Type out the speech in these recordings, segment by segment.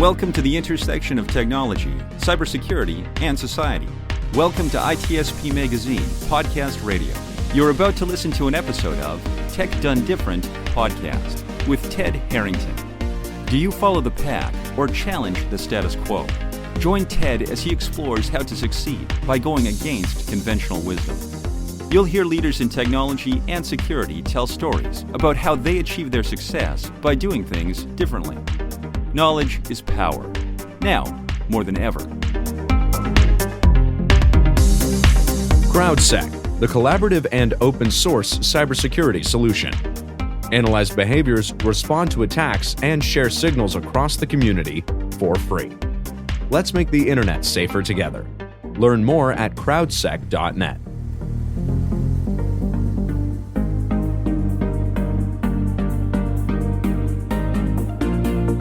Welcome to the intersection of technology, cybersecurity, and society. Welcome to ITSP Magazine Podcast Radio. You're about to listen to an episode of Tech Done Different podcast with Ted Harrington. Do you follow the pack or challenge the status quo? Join Ted as he explores how to succeed by going against conventional wisdom. You'll hear leaders in technology and security tell stories about how they achieve their success by doing things differently. Knowledge is power. Now, more than ever. CrowdSec, the collaborative and open source cybersecurity solution. Analyze behaviors, respond to attacks, and share signals across the community for free. Let's make the internet safer together. Learn more at crowdsec.net.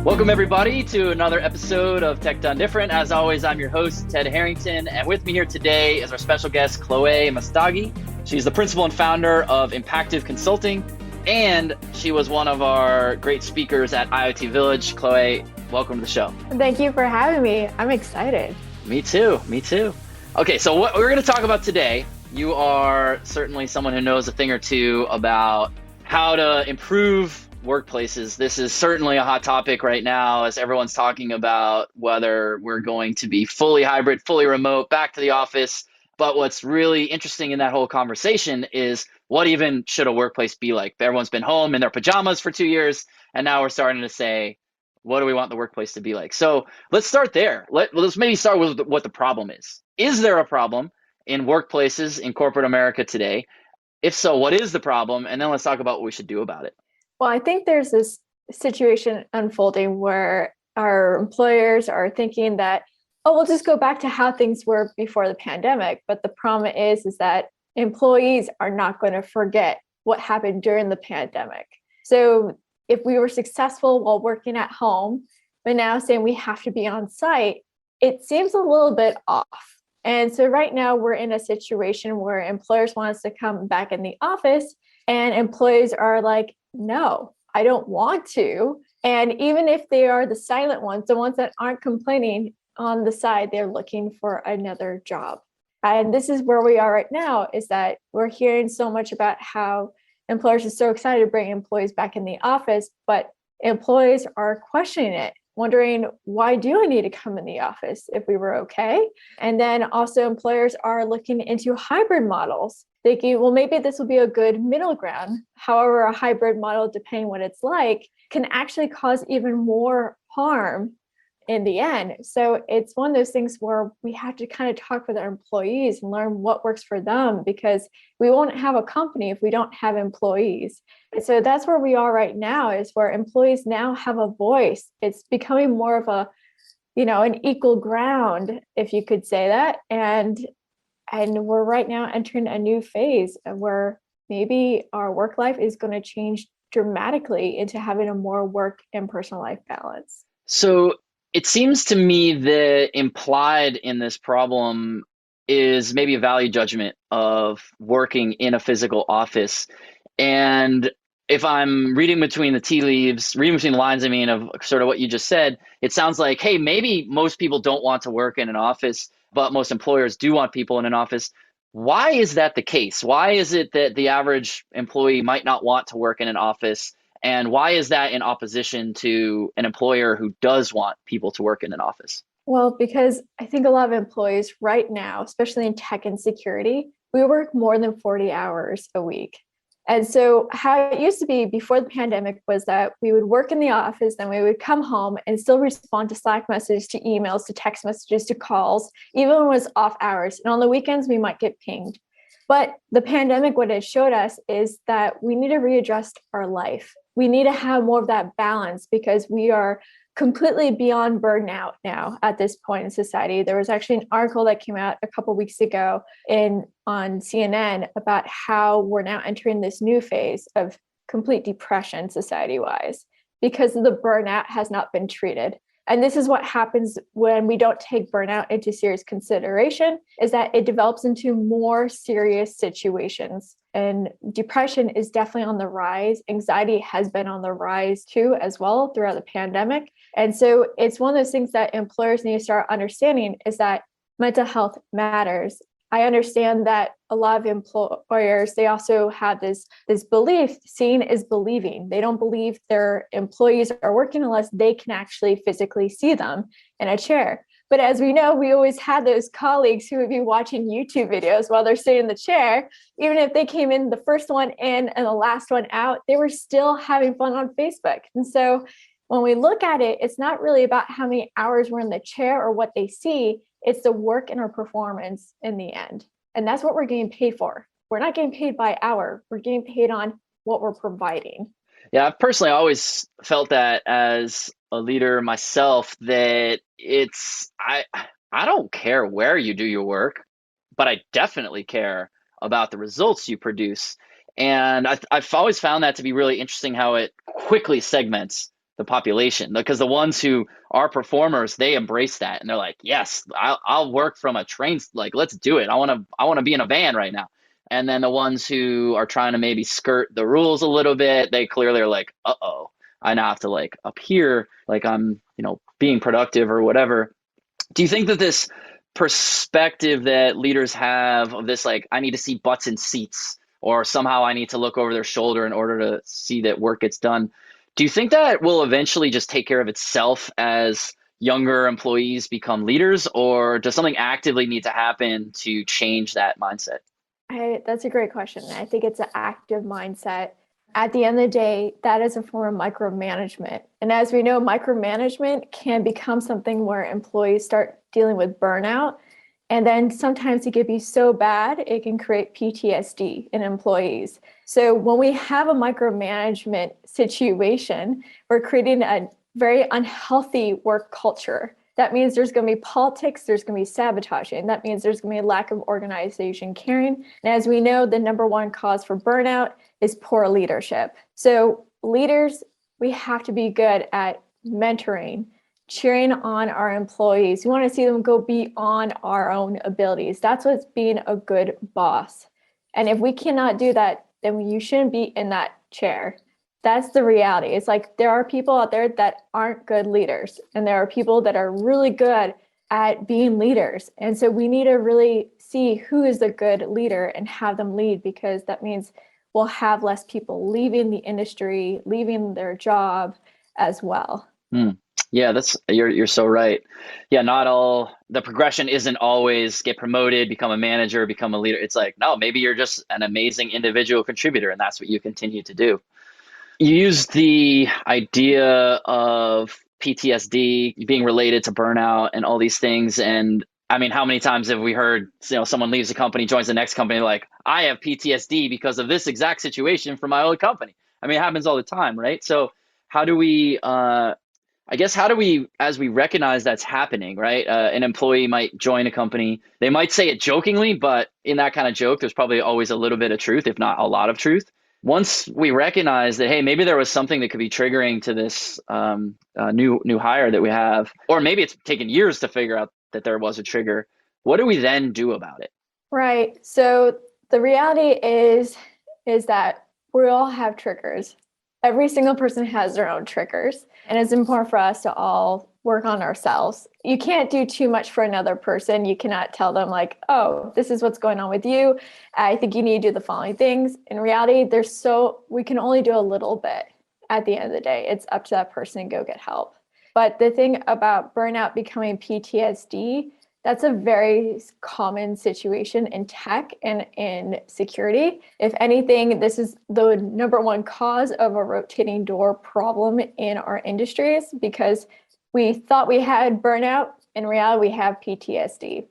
Welcome, everybody, to another episode of Tech Done Different. As always, I'm your host, Ted Harrington, and with me here today is our special guest, Chloé Messdaghi. She's the principal and founder of Impactive Consulting, and she was one of our great speakers at IoT Village. Chloé, welcome to the show. Thank you for having me. I'm excited. Me too. Okay, so what we're going to talk about today, you are certainly someone who knows a thing or two about how to improve workplaces. This is certainly a hot topic right now as everyone's talking about whether we're going to be fully hybrid, fully remote, back to the office. But what's really interesting in that whole conversation is what even should a workplace be like? Everyone's been home in their pajamas for 2 years, and now we're starting to say, what do we want the workplace to be like? So let's start there. Let's maybe start with what the problem is. Is there a problem in workplaces in corporate America today? If so, what is the problem? And then let's talk about what we should do about it. Well, I think there's this situation unfolding where our employers are thinking that, we'll just go back to how things were before the pandemic. But the problem is that employees are not going to forget what happened during the pandemic. So if we were successful while working at home, but now saying we have to be on site, it seems a little bit off. And so right now we're in a situation where employers want us to come back in the office and employees are like, no, I don't want to. And even if they are the silent ones, the ones that aren't complaining on the side, they're looking for another job. And this is where we are right now, is that we're hearing so much about how employers are so excited to bring employees back in the office, but employees are questioning it, wondering, why do I need to come in the office if we were okay? And then also employers are looking into hybrid models, thinking, well, maybe this will be a good middle ground. However, a hybrid model, depending what it's like, can actually cause even more harm in the end. So it's one of those things where we have to kind of talk with our employees and learn what works for them, because we won't have a company if we don't have employees. So that's where we are right now, is where employees now have a voice. It's becoming more of a, an equal ground, if you could say that. And we're right now entering a new phase where maybe our work life is going to change dramatically into having a more work and personal life balance. So it seems to me that implied in this problem is maybe a value judgment of working in a physical office. And if I'm reading between the tea leaves, reading between the lines, of sort of what you just said, it sounds like, hey, maybe most people don't want to work in an office, but most employers do want people in an office. Why is that the case? Why is it that the average employee might not want to work in an office? And why is that in opposition to an employer who does want people to work in an office? Well, because I think a lot of employees right now, especially in tech and security, we work more than 40 hours a week. And so how it used to be before the pandemic was that we would work in the office, then we would come home and still respond to Slack messages, to emails, to text messages, to calls, even when it was off hours. And on the weekends, we might get pinged. But the pandemic, what it showed us is that we need to readjust our life. We need to have more of that balance, because we are completely beyond burnout now at this point in society. There was actually an article that came out a couple of weeks ago on CNN about how we're now entering this new phase of complete depression society-wise, because the burnout has not been treated. And this is what happens when we don't take burnout into serious consideration, is that it develops into more serious situations. And depression is definitely on the rise. Anxiety has been on the rise too, as well, throughout the pandemic. And so it's one of those things that employers need to start understanding, is that mental health matters. I understand that a lot of employers, they also have this belief, seeing is believing. They don't believe their employees are working unless they can actually physically see them in a chair. But as we know, we always had those colleagues who would be watching YouTube videos while they're sitting in the chair. Even if they came in the first one in and the last one out, they were still having fun on Facebook. And so when we look at it, it's not really about how many hours we're in the chair or what they see. It's the work and our performance in the end. And that's what we're getting paid for. We're not getting paid by hour. We're getting paid on what we're providing. Yeah, I've personally always felt that as a leader myself, that I don't care where you do your work, but I definitely care about the results you produce. And I've always found that to be really interesting, how it quickly segments the population, because the ones who are performers, they embrace that and they're like, yes, I'll work from a train. Like, let's do it. I want to be in a van right now. And then the ones who are trying to maybe skirt the rules a little bit, they clearly are like, uh-oh, I now have to like appear like I'm, being productive or whatever. Do you think that this perspective that leaders have of this, like, I need to see butts in seats, or somehow I need to look over their shoulder in order to see that work gets done, do you think that will eventually just take care of itself as younger employees become leaders, or does something actively need to happen to change that mindset? That's a great question. I think it's an active mindset. At the end of the day, that is a form of micromanagement. And as we know, micromanagement can become something where employees start dealing with burnout. And then sometimes it can be so bad, it can create PTSD in employees. So when we have a micromanagement situation, we're creating a very unhealthy work culture. That means there's going to be politics, there's going to be sabotaging. That means there's going to be a lack of organization caring. And as we know, the number one cause for burnout is poor leadership. So leaders, we have to be good at mentoring, cheering on our employees. We want to see them go beyond our own abilities. That's what's being a good boss. And if we cannot do that, then you shouldn't be in that chair. That's the reality. It's like there are people out there that aren't good leaders, and there are people that are really good at being leaders. And so we need to really see who is a good leader and have them lead, because that means we'll have less people leaving the industry, leaving their job as well. Yeah, you're so right. Yeah, not all the progression isn't always get promoted, become a manager, become a leader. It's like, no, maybe you're just an amazing individual contributor, and that's what you continue to do. You used the idea of PTSD being related to burnout and all these things. And I mean, how many times have we heard, someone leaves a company, joins the next company, like, I have PTSD because of this exact situation from my old company. I mean, it happens all the time, right? So how do we, as we recognize that's happening, right? An employee might join a company. They might say it jokingly, but in that kind of joke, there's probably always a little bit of truth, if not a lot of truth. Once we recognize that, hey, maybe there was something that could be triggering to this new hire that we have, or maybe it's taken years to figure out that there was a trigger, what do we then do about it? Right. So the reality is that we all have triggers. Every single person has their own triggers, and it's important for us to all work on ourselves. You can't do too much for another person. You cannot tell them like, oh, this is what's going on with you. I think you need to do the following things. In reality, we can only do a little bit. At the end of the day, it's up to that person to go get help. But the thing about burnout becoming PTSD, that's a very common situation in tech and in security. If anything, this is the number one cause of a rotating door problem in our industries, because we thought we had burnout. In reality, we have PTSD.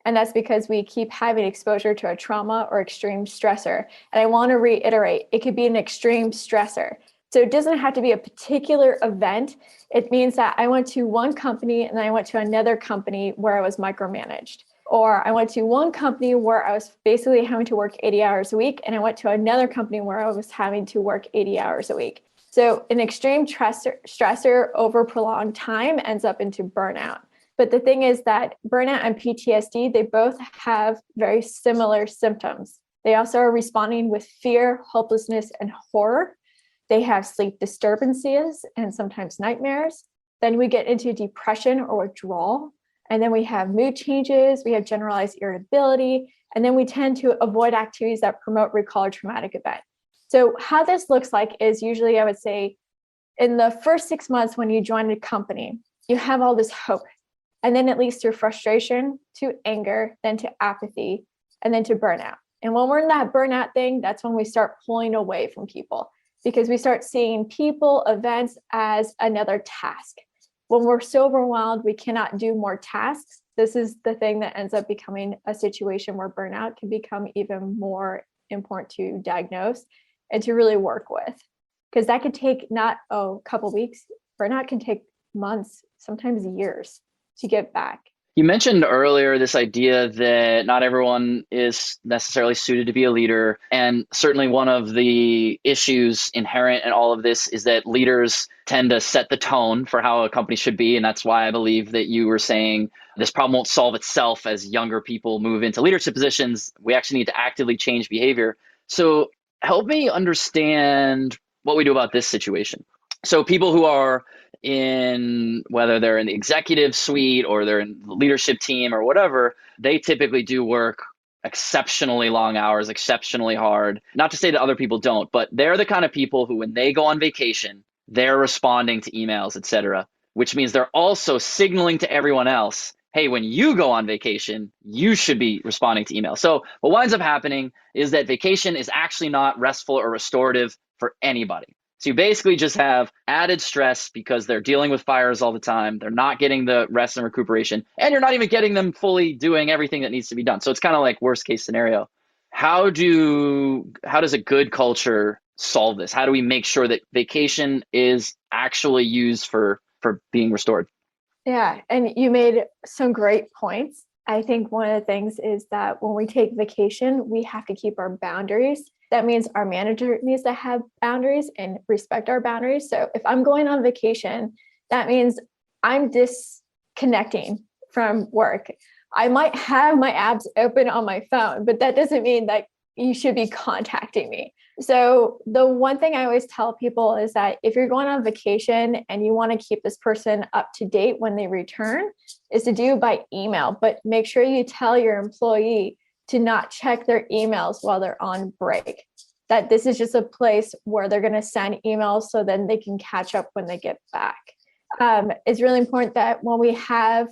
And that's because we keep having exposure to a trauma or extreme stressor. And I want to reiterate, it could be an extreme stressor. So it doesn't have to be a particular event. It means that I went to one company and then I went to another company where I was micromanaged. Or I went to one company where I was basically having to work 80 hours a week, and I went to another company where I was having to work 80 hours a week. So an extreme stressor over prolonged time ends up into burnout. But the thing is that burnout and PTSD, they both have very similar symptoms. They also are responding with fear, hopelessness, and horror. They have sleep disturbances and sometimes nightmares. Then we get into depression or withdrawal. And then we have mood changes, we have generalized irritability, and then we tend to avoid activities that promote recall or traumatic event. So how this looks like is usually, I would say, in the first 6 months when you join a company, you have all this hope. And then it leads to frustration, to anger, then to apathy, and then to burnout. And when we're in that burnout thing, that's when we start pulling away from people because we start seeing people, events as another task. When we're so overwhelmed, we cannot do more tasks. This is the thing that ends up becoming a situation where burnout can become even more important to diagnose and to really work with. Because that could take not a couple weeks, burnout can take months, sometimes years to get back. You mentioned earlier this idea that not everyone is necessarily suited to be a leader. And certainly one of the issues inherent in all of this is that leaders tend to set the tone for how a company should be. And that's why I believe that you were saying this problem won't solve itself as younger people move into leadership positions. We actually need to actively change behavior. So help me understand what we do about this situation. So people who are in, whether they're in the executive suite or they're in the leadership team or whatever, they typically do work exceptionally long hours, exceptionally hard. Not to say that other people don't, but they're the kind of people who, when they go on vacation, they're responding to emails, et cetera, which means they're also signaling to everyone else, hey, when you go on vacation, you should be responding to emails. So what winds up happening is that vacation is actually not restful or restorative for anybody. So you basically just have added stress because they're dealing with fires all the time. They're not getting the rest and recuperation, and you're not even getting them fully doing everything that needs to be done. So it's kind of like worst case scenario. How does a good culture solve this? How do we make sure that vacation is actually used for being restored? Yeah, and you made some great points. I think one of the things is that when we take vacation, we have to keep our boundaries. That means our manager needs to have boundaries and respect our boundaries. So if I'm going on vacation, that means I'm disconnecting from work. I might have my apps open on my phone, but that doesn't mean that you should be contacting me. So the one thing I always tell people is that if you're going on vacation and you want to keep this person up to date when they return, is to do by email, but make sure you tell your employee to not check their emails while they're on break. That this is just a place where they're going to send emails so then they can catch up when they get back. It's really important that when we have,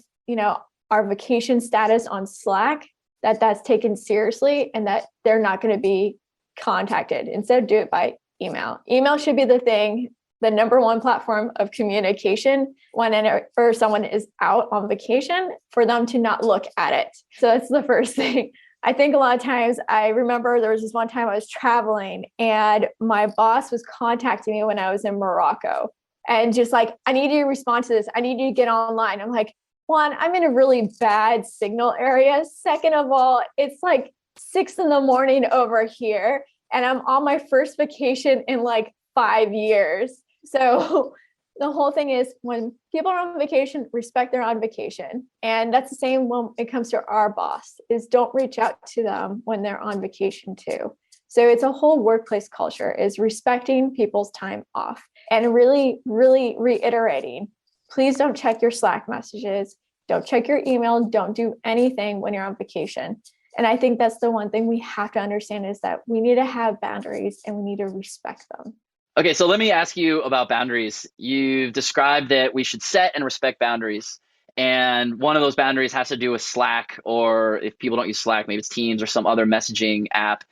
our vacation status on Slack, that's taken seriously and that they're not going to be contacted. Instead, do it by email. Email should be the thing, the number one platform of communication whenever someone is out on vacation, for them to not look at it. So that's the first thing. I think a lot of times, I remember there was this one time I was traveling and my boss was contacting me when I was in Morocco and just like, I need you to respond to this. I need you to get online. I'm like, one, I'm in a really bad signal area. Second of all, it's like 6 a.m. over here and I'm on my first vacation in like 5 years. So the whole thing is when people are on vacation, respect they're on vacation. And that's the same when it comes to our boss, is don't reach out to them when they're on vacation too. So it's a whole workplace culture, is respecting people's time off and really, really reiterating, please don't check your Slack messages, don't check your email, don't do anything when you're on vacation. And I think that's the one thing we have to understand, is that we need to have boundaries and we need to respect them. Okay, so let me ask you about boundaries. You've described that we should set and respect boundaries. And one of those boundaries has to do with Slack, or if people don't use Slack, maybe it's Teams or some other messaging app.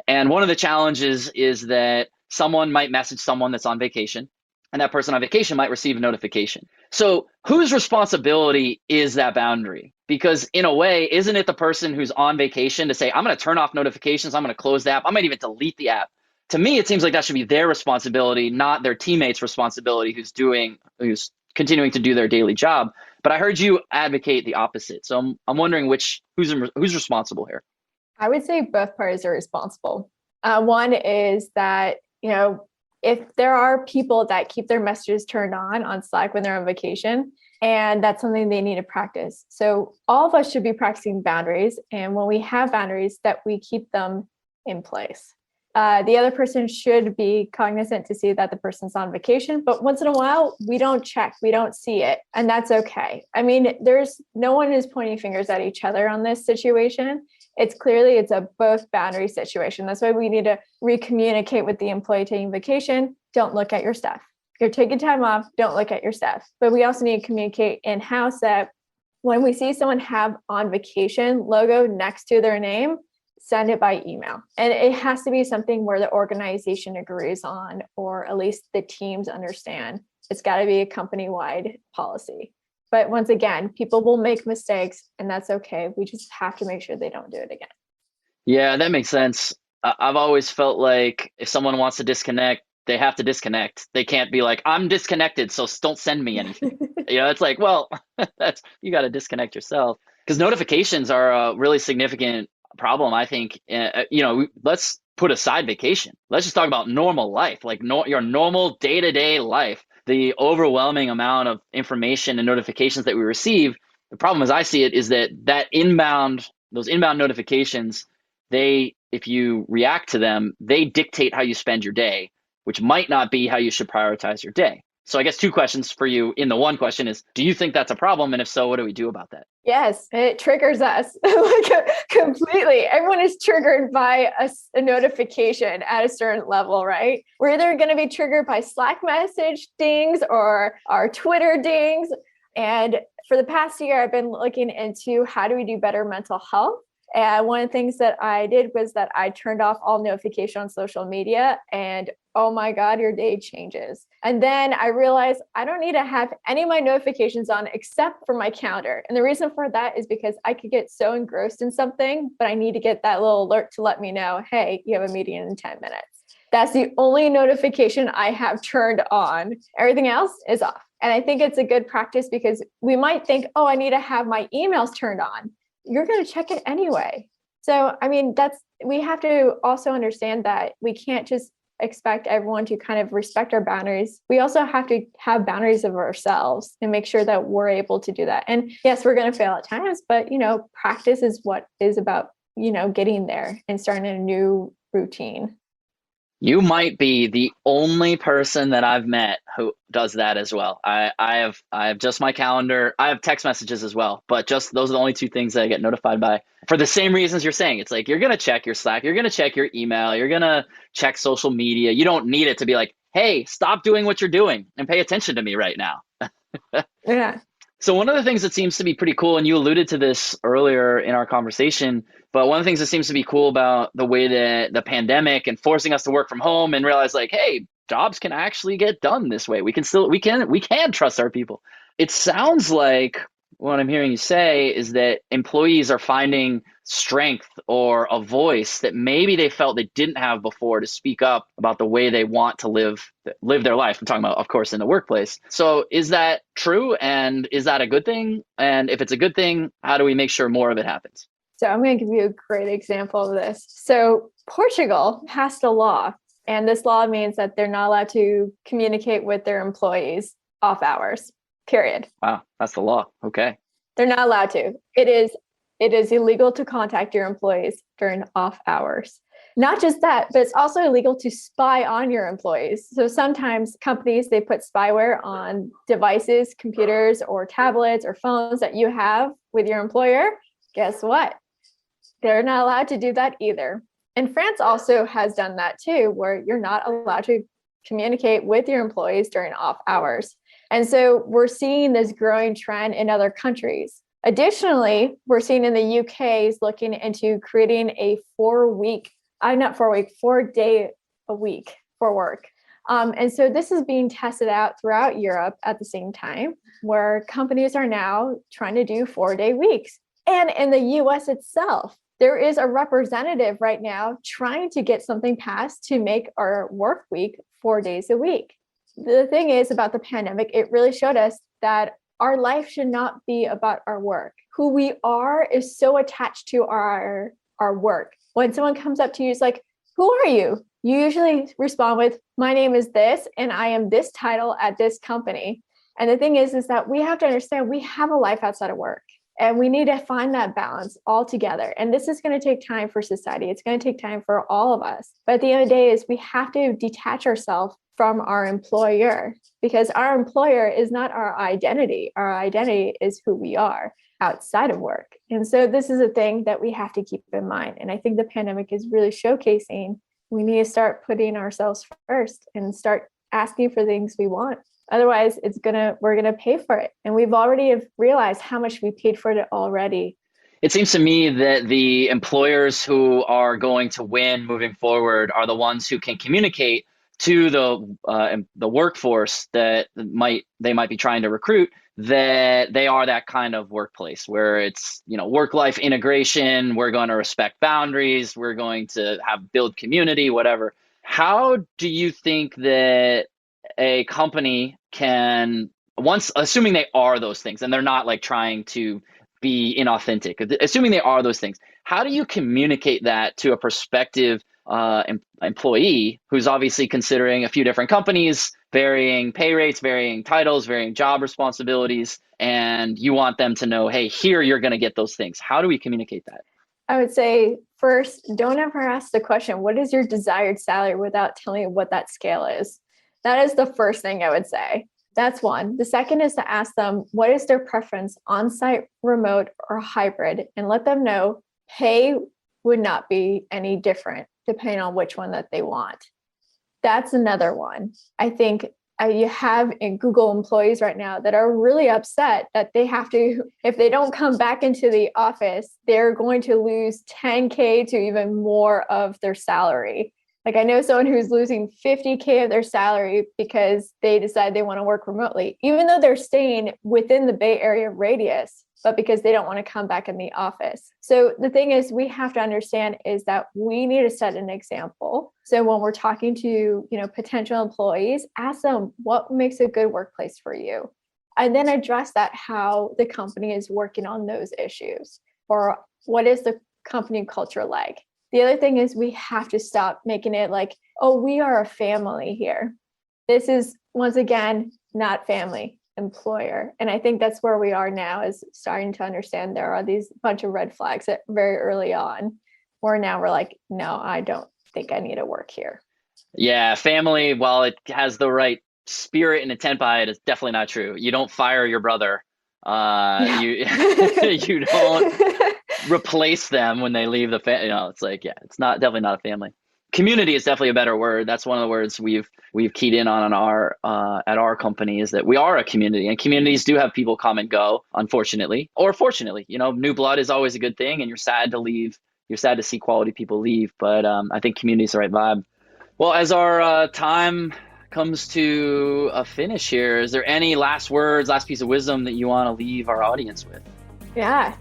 And one of the challenges is that someone might message someone that's on vacation, and that person on vacation might receive a notification. So whose responsibility is that boundary? Because in a way, isn't it the person who's on vacation to say, I'm going to turn off notifications, I'm going to close the app, I might even delete the app? To me, it seems like that should be their responsibility, not their teammates' responsibility who's continuing to do their daily job. But I heard you advocate the opposite. So I'm wondering who's responsible here? I would say both parties are responsible. One is that, if there are people that keep their messages turned on Slack when they're on vacation, and that's something they need to practice. So all of us should be practicing boundaries. And when we have boundaries, that we keep them in place. The other person should be cognizant to see that the person's on vacation, but once in a while, we don't check, we don't see it, and that's okay. I mean, no one is pointing fingers at each other on this situation. It's a both boundary situation. That's why we need to recommunicate with the employee taking vacation. Don't look at your stuff. You're taking time off, don't look at your stuff. But we also need to communicate in-house that when we see someone have on vacation logo next to their name, send it by email. And it has to be something where the organization agrees on, or at least the teams understand. It's got to be a company-wide policy. But once again, people will make mistakes, and that's okay. We just have to make sure they don't do it again. Yeah, that makes sense. I've always felt like if someone wants to disconnect, they have to disconnect. They can't be like, I'm disconnected, so don't send me anything. It's like, well, you got to disconnect yourself, because notifications are a really significant problem, I think. Let's put aside vacation. Let's just talk about normal life, like your normal day-to-day life. The overwhelming amount of information and notifications that we receive, the problem as I see it is that those inbound notifications, if you react to them, they dictate how you spend your day, which might not be how you should prioritize your day. So I guess two questions for you in the one question is, do you think that's a problem? And if so, what do we do about that? Yes, it triggers us completely. Everyone is triggered by a notification at a certain level, right? We're either going to be triggered by Slack message dings or our Twitter dings. And for the past year, I've been looking into how do we do better mental health. And one of the things that I did was that I turned off all notification on social media, and oh my God, your day changes. And then I realized I don't need to have any of my notifications on except for my calendar. And the reason for that is because I could get so engrossed in something, but I need to get that little alert to let me know, hey, you have a meeting in 10 minutes. That's the only notification I have turned on. Everything else is off. And I think it's a good practice, because we might think, oh, I need to have my emails turned on. You're going to check it anyway. So, I mean, we have to also understand that we can't just expect everyone to kind of respect our boundaries. We also have to have boundaries of ourselves and make sure that we're able to do that. And yes, we're going to fail at times, but, practice is what is about, getting there and starting a new routine. You might be the only person that I've met who does that as well. I have just my calendar. I have text messages as well, but just those are the only two things that I get notified by for the same reasons you're saying. It's like, you're going to check your Slack, you're going to check your email, you're going to check social media. You don't need it to be like, hey, stop doing what you're doing and pay attention to me right now. Yeah. So one of the things that seems to be pretty cool, and you alluded to this earlier in our conversation, but one of the things that seems to be cool about the way that the pandemic and forcing us to work from home and realize, like, hey, jobs can actually get done this way. We can trust our people. It sounds like what I'm hearing you say is that employees are finding strength or a voice that maybe they felt they didn't have before to speak up about the way they want to live their life. I'm talking about, of course, in the workplace. So is that true? And is that a good thing? And if it's a good thing, how do we make sure more of it happens? So I'm going to give you a great example of this. So Portugal passed a law, and this law means that they're not allowed to communicate with their employees off hours, period. Wow, that's the law. Okay. They're not allowed to. It is illegal to contact your employees during off hours. Not just that, but it's also illegal to spy on your employees. So sometimes companies, they put spyware on devices, computers, or tablets or phones that you have with your employer. Guess what? They're not allowed to do that either. And France also has done that too, where you're not allowed to communicate with your employees during off hours. And so we're seeing this growing trend in other countries. Additionally, we're seeing in the UK is looking into creating a 4 day a week for work. And so this is being tested out throughout Europe at the same time, where companies are now trying to do 4-day weeks. And in the US itself, there is a representative right now trying to get something passed to make our work week 4 days a week. The thing is about the pandemic, it really showed us that our life should not be about our work. Who we are is so attached to our work. When someone comes up to you, it's like, who are you? you usually respond with, my name is this, and I am this title at this company. And the thing is that we have to understand we have a life outside of work, and we need to find that balance all together. And this is going to take time for society. It's going to take time for all of us. But at the end of the day is we have to detach ourselves from our employer, because our employer is not our identity. Our identity is who we are outside of work. And so this is a thing that we have to keep in mind. And I think the pandemic is really showcasing we need to start putting ourselves first and start asking for things we want. Otherwise, we're gonna pay for it. And we've already have realized how much we paid for it already. It seems to me that the employers who are going to win moving forward are the ones who can communicate to the workforce that they might be trying to recruit, that they are that kind of workplace where it's, work-life integration. We're going to respect boundaries. We're going to build community, whatever. How do you think that a company can, once assuming they are those things and they're not like trying to be inauthentic, assuming they are those things, how do you communicate that to a prospective employee who's obviously considering a few different companies, varying pay rates, varying titles, varying job responsibilities, and you want them to know, hey, here you're going to get those things? How do we communicate that? I would say first, don't ever ask the question, what is your desired salary, without telling you what that scale is. That is the first thing I would say. That's one. The second is to ask them, what is their preference, on-site, remote, or hybrid? And let them know pay would not be any different depending on which one that they want. That's another one. I think you have in Google employees right now that are really upset that they have to, if they don't come back into the office, they're going to lose 10K to even more of their salary. Like I know someone who's losing 50K of their salary because they decide they want to work remotely, even though they're staying within the Bay Area radius, but because they don't want to come back in the office. So the thing is, we have to understand is that we need to set an example. So when we're talking to, potential employees, ask them what makes a good workplace for you, and then address that how the company is working on those issues, or what is the company culture like. The other thing is we have to stop making it like, oh, we are a family here. This is, once again, not family, employer. And I think that's where we are now, is starting to understand there are these bunch of red flags that very early on, where now we're like, no, I don't think I need to work here. Yeah, family, while it has the right spirit and intent behind it, it's definitely not true. You don't fire your brother. You don't replace them when they leave the family. It's like, yeah, it's definitely not a family. Community is definitely a better word. That's one of the words we've keyed in on our at our company, is that we are a community, and communities do have people come and go, unfortunately or fortunately. New blood is always a good thing, and you're sad to leave. You're sad to see quality people leave, but I think community is the right vibe. Well, as our time comes to a finish here, is there any last words, last piece of wisdom that you want to leave our audience with? Yeah,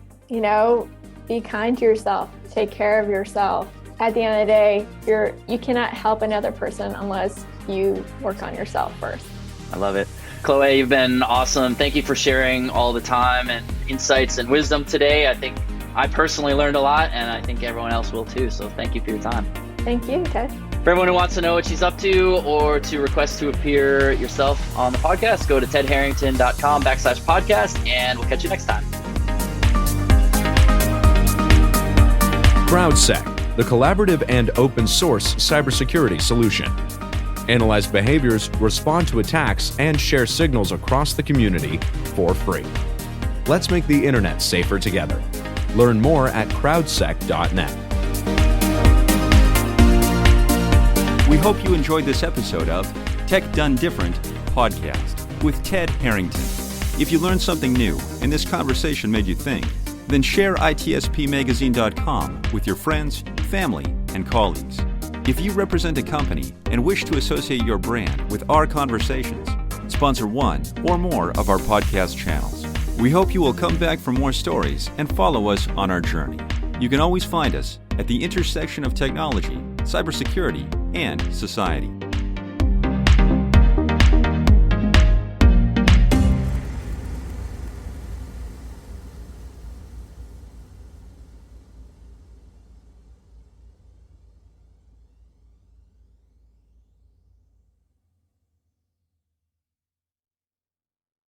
be kind to yourself, take care of yourself. At the end of the day, you cannot help another person unless you work on yourself first. I love it. Chloé, you've been awesome. Thank you for sharing all the time and insights and wisdom today. I think I personally learned a lot, and I think everyone else will too. So thank you for your time. Thank you, Ted. For everyone who wants to know what she's up to, or to request to appear yourself on the podcast, go to tedharrington.com/podcast, and we'll catch you next time. CrowdSec, the collaborative and open source cybersecurity solution. Analyze behaviors, respond to attacks, and share signals across the community for free. Let's make the internet safer together. Learn more at crowdsec.net. We hope you enjoyed this episode of Tech Done Different podcast with Ted Harrington. If you learned something new and this conversation made you think, then share itspmagazine.com with your friends, family, and colleagues. If you represent a company and wish to associate your brand with our conversations, sponsor one or more of our podcast channels. We hope you will come back for more stories and follow us on our journey. You can always find us at the intersection of technology, cybersecurity, and society.